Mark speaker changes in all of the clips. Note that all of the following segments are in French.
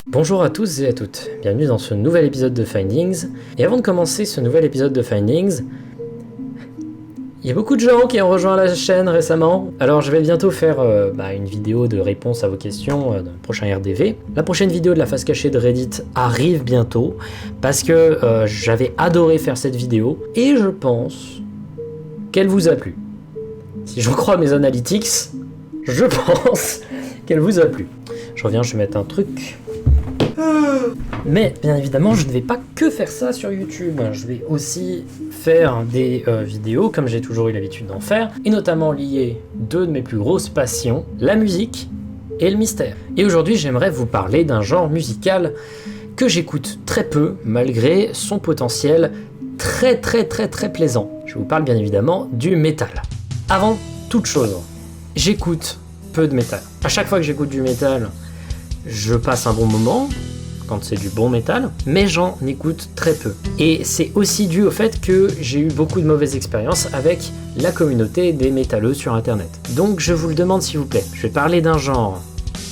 Speaker 1: Bonjour à tous et à toutes, bienvenue dans ce nouvel épisode de Findings. Et avant de commencer ce nouvel épisode de Findings, il y a beaucoup de gens qui ont rejoint la chaîne récemment. Alors je vais bientôt faire une vidéo de réponse à vos questions dans le prochain RDV. La prochaine vidéo de la face cachée de Reddit arrive bientôt parce que j'avais adoré faire cette vidéo et je pense qu'elle vous a plu. Si je crois mes analytics, je pense qu'elle vous a plu. Je reviens, je vais mettre un truc. Mais bien évidemment, je ne vais pas que faire ça sur YouTube. Je vais aussi faire des vidéos, comme j'ai toujours eu l'habitude d'en faire, et notamment lier deux de mes plus grosses passions, la musique et le mystère. Et aujourd'hui, j'aimerais vous parler d'un genre musical que j'écoute très peu, malgré son potentiel très plaisant. Je vous parle bien évidemment du métal. Avant toute chose, j'écoute peu de métal. À chaque fois que j'écoute du métal, je passe un bon moment, quand c'est du bon métal, mais j'en écoute très peu. Et c'est aussi dû au fait que j'ai eu beaucoup de mauvaises expériences avec la communauté des métalleux sur internet. Donc je vous le demande s'il vous plaît, je vais parler d'un genre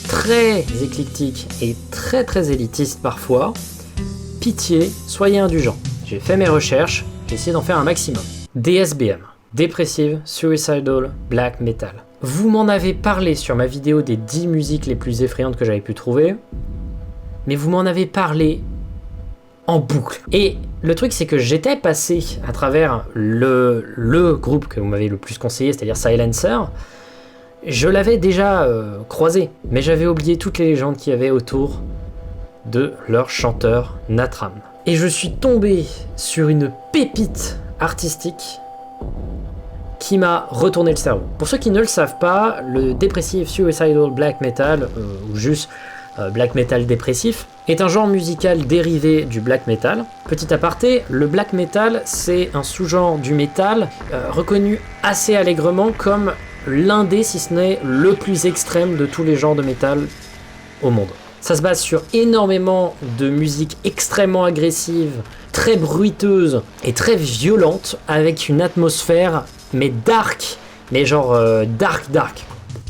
Speaker 1: très éclectique et très élitiste parfois. Pitié, soyez indulgents. J'ai fait mes recherches, j'ai essayé d'en faire un maximum. DSBM, Depressive Suicidal Black Metal. Vous m'en avez parlé sur ma vidéo des 10 musiques les plus effrayantes que j'avais pu trouver, mais vous m'en avez parlé en boucle. Et le truc, c'est que j'étais passé à travers le groupe que vous m'avez le plus conseillé, c'est-à-dire Silencer. Je l'avais déjà croisé, mais j'avais oublié toutes les légendes qu'il y avait autour de leur chanteur Natram. Et je suis tombé sur une pépite artistique qui m'a retourné le cerveau. Pour ceux qui ne le savent pas, le Depressive Suicidal Black Metal, ou juste black metal dépressif, est un genre musical dérivé du black metal. Petit aparté, le black metal, c'est un sous-genre du metal reconnu assez allègrement comme l'un des, si ce n'est le plus extrême de tous les genres de metal au monde. Ça se base sur énormément de musique extrêmement agressive, très bruiteuse et très violente, avec une atmosphère mais dark, mais genre dark.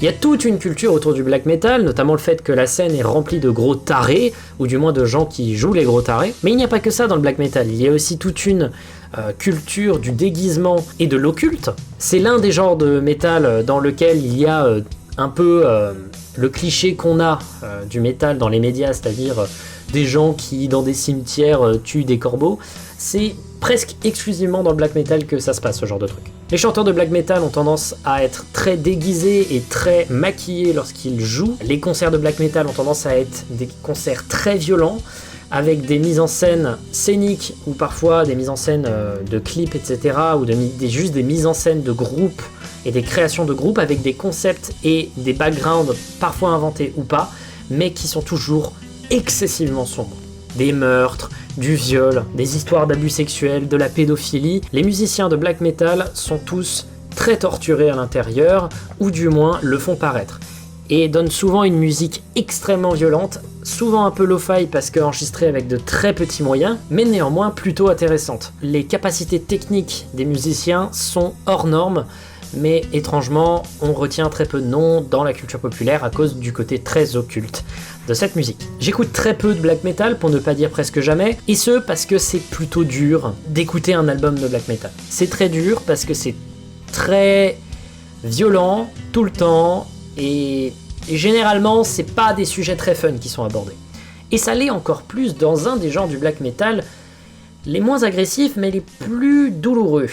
Speaker 1: Il y a toute une culture autour du black metal, notamment le fait que la scène est remplie de gros tarés, ou du moins de gens qui jouent les gros tarés. Mais il n'y a pas que ça dans le black metal, il y a aussi toute une culture du déguisement et de l'occulte. C'est l'un des genres de métal dans lequel il y a un peu le cliché qu'on a du métal dans les médias, c'est-à-dire des gens qui, dans des cimetières, tuent des corbeaux. C'est presque exclusivement dans le black metal que ça se passe, ce genre de truc. Les chanteurs de black metal ont tendance à être très déguisés et très maquillés lorsqu'ils jouent. Les concerts de black metal ont tendance à être des concerts très violents, avec des mises en scène scéniques, ou parfois des mises en scène de clips, etc., ou juste des mises en scène de groupes, et des créations de groupes avec des concepts et des backgrounds parfois inventés ou pas, mais qui sont toujours excessivement sombres. Des meurtres, du viol, des histoires d'abus sexuels, de la pédophilie. Les musiciens de black metal sont tous très torturés à l'intérieur, ou du moins le font paraître, et donnent souvent une musique extrêmement violente, souvent un peu lo-fi parce qu'enregistrée avec de très petits moyens, mais néanmoins plutôt intéressante. Les capacités techniques des musiciens sont hors normes, mais étrangement, on retient très peu de noms dans la culture populaire à cause du côté très occulte de cette musique. J'écoute très peu de black metal, pour ne pas dire presque jamais, et ce parce que c'est plutôt dur d'écouter un album de black metal. C'est très dur parce que c'est très violent tout le temps, et généralement c'est pas des sujets très fun qui sont abordés. Et ça l'est encore plus dans un des genres du black metal les moins agressifs mais les plus douloureux.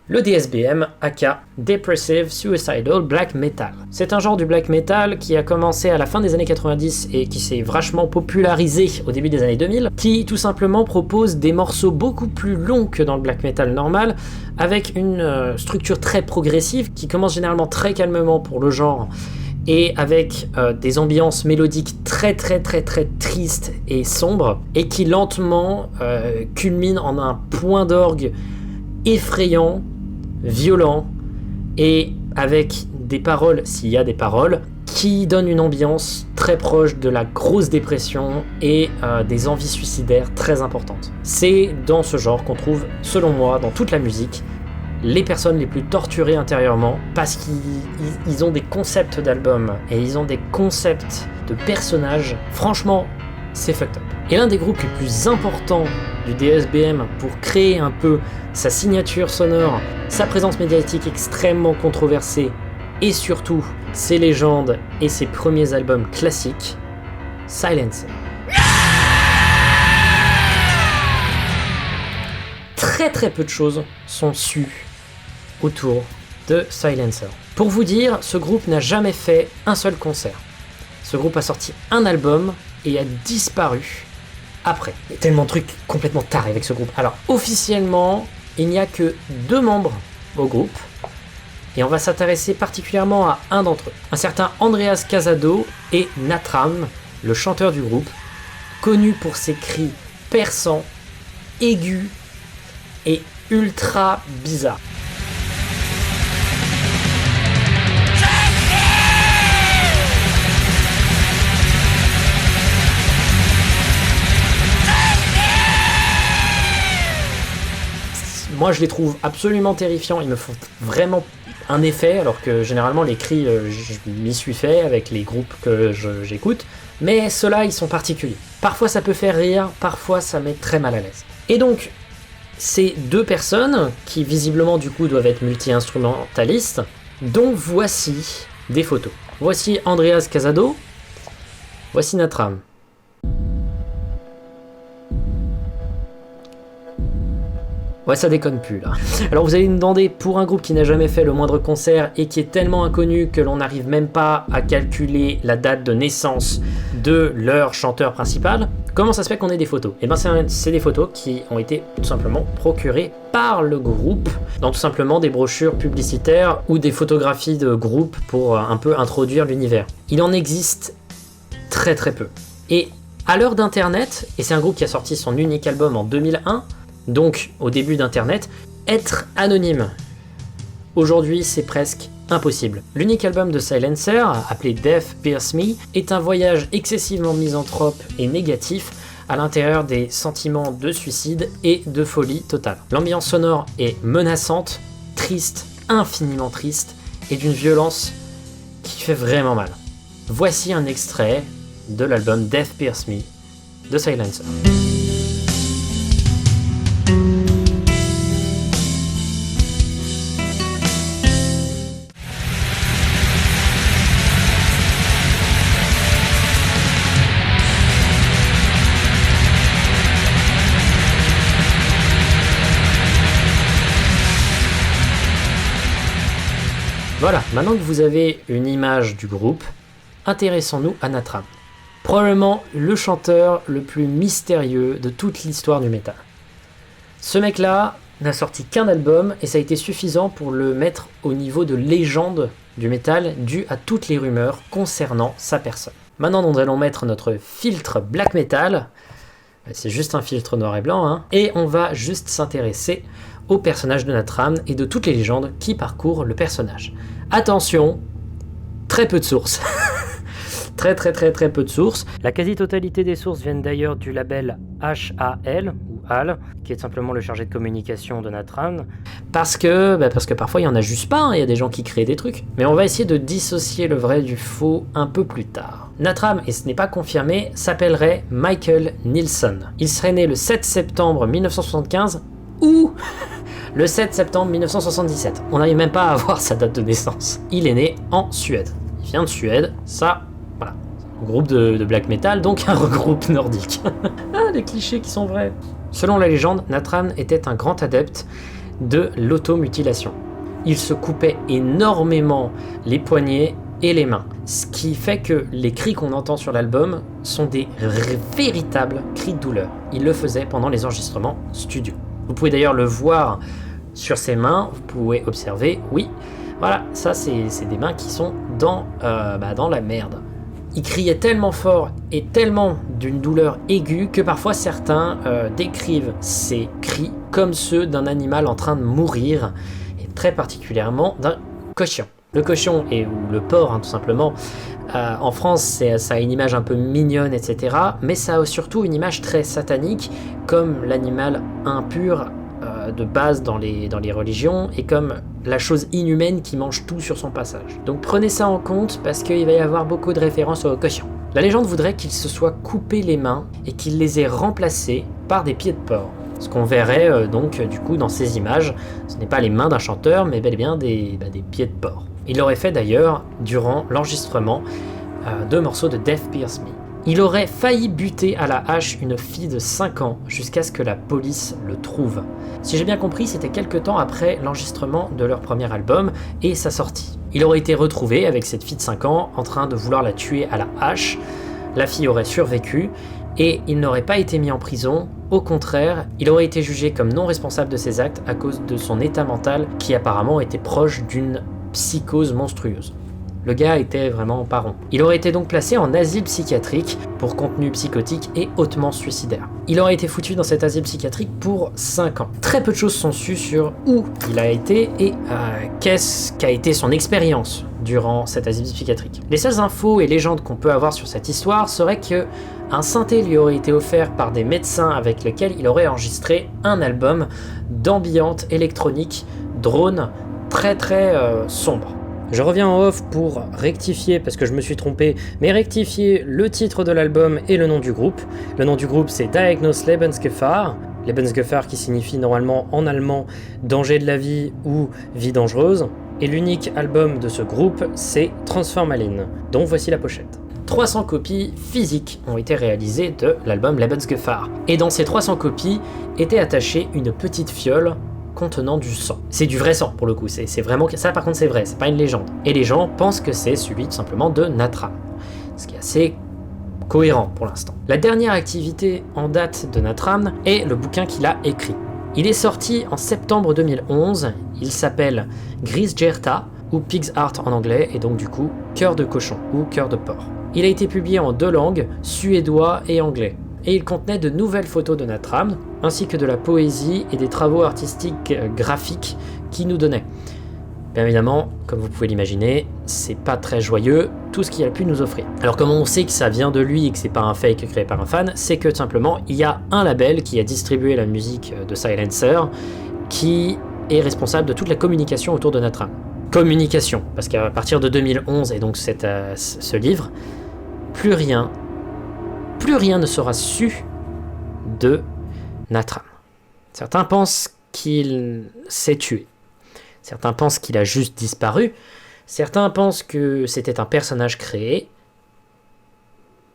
Speaker 1: Le DSBM, aka Depressive Suicidal Black Metal. C'est un genre du black metal qui a commencé à la fin des années 90 et qui s'est vachement popularisé au début des années 2000, qui tout simplement propose des morceaux beaucoup plus longs que dans le black metal normal, avec une structure très progressive qui commence généralement très calmement pour le genre, et avec des ambiances mélodiques très tristes et sombres, et qui lentement culmine en un point d'orgue effrayant, violent, et avec des paroles, s'il y a des paroles, qui donnent une ambiance très proche de la grosse dépression et des envies suicidaires très importantes. C'est dans ce genre qu'on trouve, selon moi, dans toute la musique, les personnes les plus torturées intérieurement, parce qu'ils ont des concepts d'albums et ils ont des concepts de personnages franchement c'est fucked up. Et l'un des groupes les plus importants du DSBM pour créer un peu sa signature sonore, sa présence médiatique extrêmement controversée, et surtout ses légendes et ses premiers albums classiques, Silencer. Très peu de choses sont sues autour de Silencer. Pour vous dire, ce groupe n'a jamais fait un seul concert. Ce groupe a sorti un album et a disparu après. Il y a tellement de trucs complètement tarés avec ce groupe. Alors, officiellement, il n'y a que 2 membres au groupe, et on va s'intéresser particulièrement à un d'entre eux. Un certain Andreas Casado et Natram, le chanteur du groupe, connu pour ses cris perçants, aigus et ultra bizarres. Moi, je les trouve absolument terrifiants. Ils me font vraiment un effet, alors que généralement, les cris, je m'y suis fait avec les groupes que j'écoute. Mais ceux-là, ils sont particuliers. Parfois, ça peut faire rire, parfois, ça met très mal à l'aise. Et donc, ces 2 personnes, qui visiblement, du coup, doivent être multi-instrumentalistes, dont voici des photos. Voici Andreas Casado, voici Natram. Ouais, ça déconne plus là. Alors vous allez me demander, pour un groupe qui n'a jamais fait le moindre concert et qui est tellement inconnu que l'on n'arrive même pas à calculer la date de naissance de leur chanteur principal, comment ça se fait qu'on ait des photos? Eh bien c'est des photos qui ont été tout simplement procurées par le groupe dans tout simplement des brochures publicitaires ou des photographies de groupe pour un peu introduire l'univers. Il en existe très peu. Et à l'heure d'internet, et c'est un groupe qui a sorti son unique album en 2001, donc au début d'internet, être anonyme aujourd'hui c'est presque impossible. L'unique album de Silencer, appelé Death Pierce Me, est un voyage excessivement misanthrope et négatif à l'intérieur des sentiments de suicide et de folie totale. L'ambiance sonore est menaçante, triste, infiniment triste, et d'une violence qui fait vraiment mal. Voici un extrait de l'album Death Pierce Me de Silencer. Voilà, maintenant que vous avez une image du groupe, intéressons-nous à Natram. Probablement le chanteur le plus mystérieux de toute l'histoire du métal. Ce mec-là n'a sorti qu'un album et ça a été suffisant pour le mettre au niveau de légende du métal dû à toutes les rumeurs concernant sa personne. Maintenant nous allons mettre notre filtre black metal, c'est juste un filtre noir et blanc, hein, et on va juste s'intéresser au personnage de Natram et de toutes les légendes qui parcourent le personnage. Attention, très peu de sources. très peu de sources. La quasi-totalité des sources viennent d'ailleurs du label HAL, ou HAL, qui est simplement le chargé de communication de Natram, parce que parfois il y en a juste pas, hein, il y a des gens qui créent des trucs. Mais on va essayer de dissocier le vrai du faux un peu plus tard. Natram, et ce n'est pas confirmé, s'appellerait Michael Nilsson. Il serait né le 7 septembre 1975 ou le 7 septembre 1977. On n'arrive même pas à avoir sa date de naissance. Il est né en Suède. Il vient de Suède, ça, voilà. Un groupe de black metal, donc un groupe nordique. Ah, les clichés qui sont vrais. Selon la légende, Natram était un grand adepte de l'automutilation. Il se coupait énormément les poignets et les mains. Ce qui fait que les cris qu'on entend sur l'album sont des véritables cris de douleur. Il le faisait pendant les enregistrements studio. Vous pouvez d'ailleurs le voir sur ses mains, vous pouvez observer, oui, voilà, ça c'est des mains qui sont dans la merde. Il criait tellement fort et tellement d'une douleur aiguë que parfois certains décrivent ces cris comme ceux d'un animal en train de mourir, et très particulièrement d'un cochon. Le cochon, ou le porc tout simplement, en France ça a une image un peu mignonne, etc. Mais ça a surtout une image très satanique, comme l'animal impur de base dans les religions, et comme la chose inhumaine qui mange tout sur son passage. Donc prenez ça en compte parce qu'il va y avoir beaucoup de références au cochon. La légende voudrait qu'il se soit coupé les mains et qu'il les ait remplacées par des pieds de porc. Ce qu'on verrait donc du coup dans ces images, ce n'est pas les mains d'un chanteur, mais bel et bien des pieds de porc. Il l'aurait fait d'ailleurs durant l'enregistrement de morceaux de Death Pierce Me. Il aurait failli buter à la hache une fille de 5 ans jusqu'à ce que la police le trouve. Si j'ai bien compris, c'était quelques temps après l'enregistrement de leur premier album et sa sortie. Il aurait été retrouvé avec cette fille de 5 ans en train de vouloir la tuer à la hache. La fille aurait survécu et il n'aurait pas été mis en prison. Au contraire, il aurait été jugé comme non responsable de ses actes à cause de son état mental qui apparemment était proche d'une psychose monstrueuse. Le gars était vraiment pas rond. Il aurait été donc placé en asile psychiatrique pour contenu psychotique et hautement suicidaire. Il aurait été foutu dans cet asile psychiatrique pour 5 ans. Très peu de choses sont sues sur où il a été et qu'est-ce qu'a été son expérience durant cet asile psychiatrique. Les seules infos et légendes qu'on peut avoir sur cette histoire seraient que un synthé lui aurait été offert par des médecins avec lesquels il aurait enregistré un album d'ambiante électronique drone très sombre. Je reviens en off pour rectifier, parce que je me suis trompé, mais rectifier le titre de l'album et le nom du groupe. Le nom du groupe c'est Diagnose Lebensgefahr. Lebensgefahr qui signifie normalement en allemand danger de la vie ou vie dangereuse. Et l'unique album de ce groupe c'est Transformalin, dont voici la pochette. 300 copies physiques ont été réalisées de l'album Lebensgefahr. Et dans ces 300 copies était attachée une petite fiole contenant du sang. C'est du vrai sang pour le coup, c'est vraiment ça par contre c'est vrai, c'est pas une légende. Et les gens pensent que c'est celui tout simplement de Natram, ce qui est assez cohérent pour l'instant. La dernière activité en date de Natram est le bouquin qu'il a écrit. Il est sorti en septembre 2011, il s'appelle Grisgerta ou Pig's Heart en anglais et donc du coup cœur de cochon ou cœur de porc. Il a été publié en 2 langues, suédois et anglais. Et il contenait de nouvelles photos de Natram, ainsi que de la poésie et des travaux artistiques graphiques qu'il nous donnait. Bien évidemment, comme vous pouvez l'imaginer, c'est pas très joyeux tout ce qu'il a pu nous offrir. Alors comment on sait que ça vient de lui et que c'est pas un fake créé par un fan, c'est que tout simplement il y a un label qui a distribué la musique de Silencer qui est responsable de toute la communication autour de Natram. Communication, parce qu'à partir de 2011 et donc ce livre, plus rien ne sera su de Natram. Certains pensent qu'il s'est tué. Certains pensent qu'il a juste disparu. Certains pensent que c'était un personnage créé.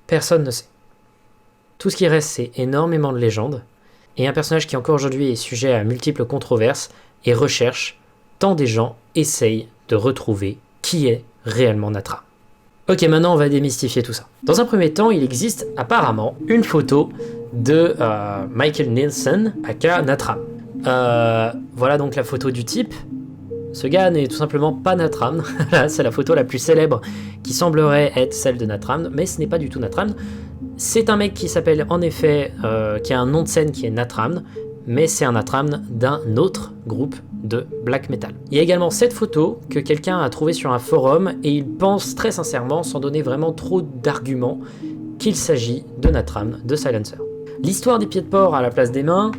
Speaker 1: Personne ne sait. Tout ce qui reste, c'est énormément de légendes. Et un personnage qui encore aujourd'hui est sujet à multiples controverses et recherches, tant des gens essayent de retrouver qui est réellement Natram. Ok, maintenant on va démystifier tout ça. Dans un premier temps, il existe apparemment une photo de Michael Nielsen, aka Natram. Voilà donc la photo du type. Ce gars n'est tout simplement pas Natram. Là, c'est la photo la plus célèbre qui semblerait être celle de Natram, mais ce n'est pas du tout Natram. C'est un mec qui s'appelle en effet, qui a un nom de scène qui est Natram, mais c'est un Natram d'un autre groupe de black metal. Il y a également cette photo que quelqu'un a trouvée sur un forum et il pense très sincèrement, sans donner vraiment trop d'arguments, qu'il s'agit de Natram, de Silencer. L'histoire des pieds de porc à la place des mains,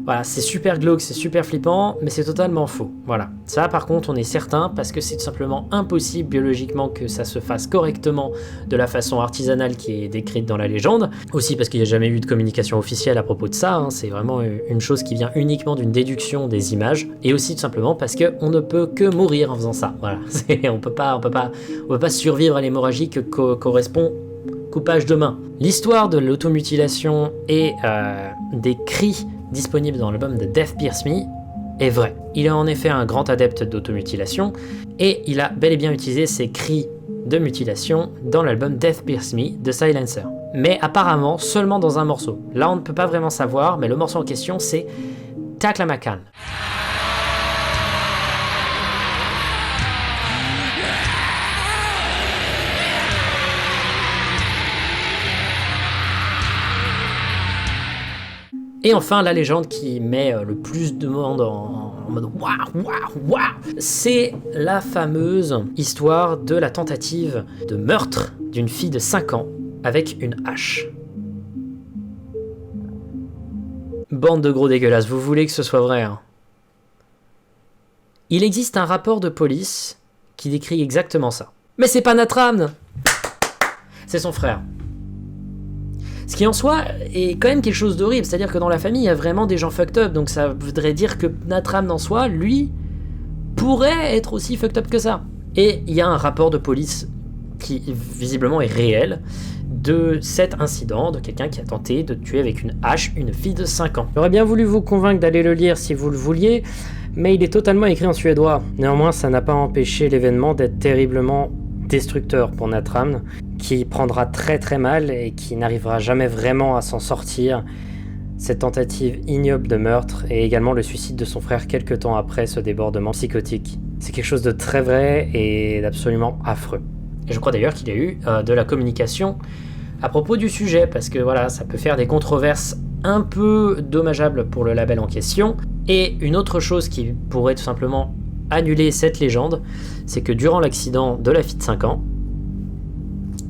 Speaker 1: voilà, c'est super glauque, c'est super flippant, mais c'est totalement faux. Voilà. Ça, par contre, on est certain, parce que c'est tout simplement impossible biologiquement que ça se fasse correctement de la façon artisanale qui est décrite dans la légende. Aussi parce qu'il n'y a jamais eu de communication officielle à propos de ça, hein. C'est vraiment une chose qui vient uniquement d'une déduction des images, et aussi tout simplement parce qu'on ne peut que mourir en faisant ça. Voilà. On peut pas survivre à l'hémorragie que correspond coupage de main. L'histoire de l'automutilation et des cris disponible dans l'album de Death Pierce Me est vrai. Il est en effet un grand adepte d'automutilation et il a bel et bien utilisé ses cris de mutilation dans l'album Death Pierce Me de Silencer. Mais apparemment seulement dans un morceau. Là on ne peut pas vraiment savoir, mais le morceau en question c'est Taklamakan. Et enfin, la légende qui met le plus de monde en mode waouh, c'est la fameuse histoire de la tentative de meurtre d'une fille de 5 ans avec une hache. Bande de gros dégueulasses, vous voulez que ce soit vrai, hein? Il existe un rapport de police qui décrit exactement ça. Mais c'est pas Natram! c'est son frère. Ce qui en soi est quand même quelque chose d'horrible, c'est-à-dire que dans la famille, il y a vraiment des gens fucked up, donc ça voudrait dire que Natram en soi, lui, pourrait être aussi fucked up que ça. Et il y a un rapport de police qui visiblement est réel de cet incident, de quelqu'un qui a tenté de tuer avec une hache une fille de 5 ans. J'aurais bien voulu vous convaincre d'aller le lire si vous le vouliez, mais il est totalement écrit en suédois. Néanmoins, ça n'a pas empêché l'événement d'être terriblement destructeur pour Natram, qui prendra très très mal et qui n'arrivera jamais vraiment à s'en sortir. Cette tentative ignoble de meurtre et également le suicide de son frère quelques temps après ce débordement psychotique. C'est quelque chose de très vrai et d'absolument affreux. Et je crois d'ailleurs qu'il y a eu de la communication à propos du sujet, parce que voilà, ça peut faire des controverses un peu dommageables pour le label en question. Et une autre chose qui pourrait tout simplement annuler cette légende, c'est que durant l'accident de la fille de 5 ans,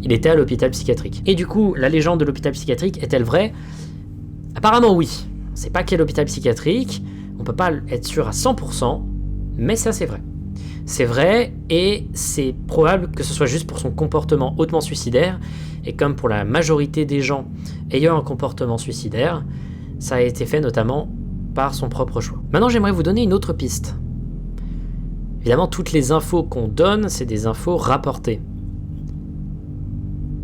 Speaker 1: il était à l'hôpital psychiatrique. Et du coup, la légende de l'hôpital psychiatrique est-elle vraie ? Apparemment oui. On ne sait pas quel hôpital psychiatrique, on peut pas être sûr à 100%, mais ça c'est vrai. C'est vrai, et c'est probable que ce soit juste pour son comportement hautement suicidaire, et comme pour la majorité des gens ayant un comportement suicidaire, ça a été fait notamment par son propre choix. Maintenant, j'aimerais vous donner une autre piste. Évidemment, toutes les infos qu'on donne, c'est des infos rapportées.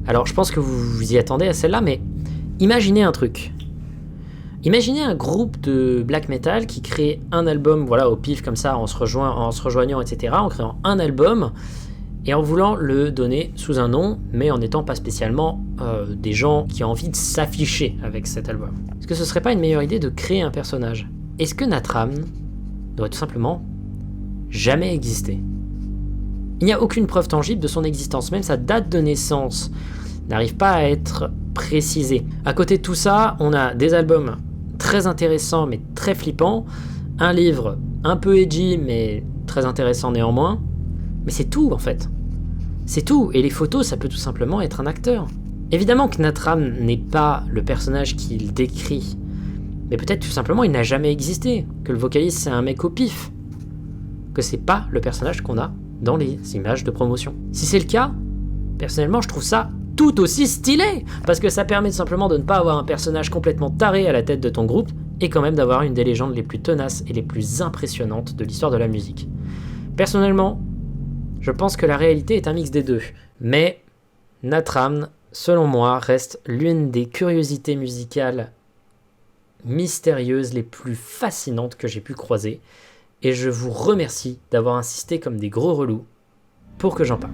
Speaker 1: Alors, je pense que vous vous y attendez à celle-là, mais imaginez un truc. Imaginez un groupe de black metal qui crée un album, voilà, au pif comme ça, en se rejoignant, etc., en créant un album, et en voulant le donner sous un nom, mais en n'étant pas spécialement des gens qui ont envie de s'afficher avec cet album. Est-ce que ce serait pas une meilleure idée de créer un personnage ? Est-ce que Natram doit tout simplement jamais exister ? Il n'y a aucune preuve tangible de son existence, même sa date de naissance n'arrive pas à être précisée. À côté de tout ça, on a des albums très intéressants mais très flippants, un livre un peu edgy mais très intéressant néanmoins, mais c'est tout en fait. C'est tout, et les photos ça peut tout simplement être un acteur. Évidemment que Natram n'est pas le personnage qu'il décrit, mais peut-être tout simplement il n'a jamais existé, que le vocaliste c'est un mec au pif, que c'est pas le personnage qu'on a dans les images de promotion. Si c'est le cas, personnellement je trouve ça tout aussi stylé, parce que ça permet simplement de ne pas avoir un personnage complètement taré à la tête de ton groupe, et quand même d'avoir une des légendes les plus tenaces et les plus impressionnantes de l'histoire de la musique. Personnellement, je pense que la réalité est un mix des deux, mais Natram, selon moi, reste l'une des curiosités musicales mystérieuses les plus fascinantes que j'ai pu croiser, et je vous remercie d'avoir insisté comme des gros relous pour que j'en parle.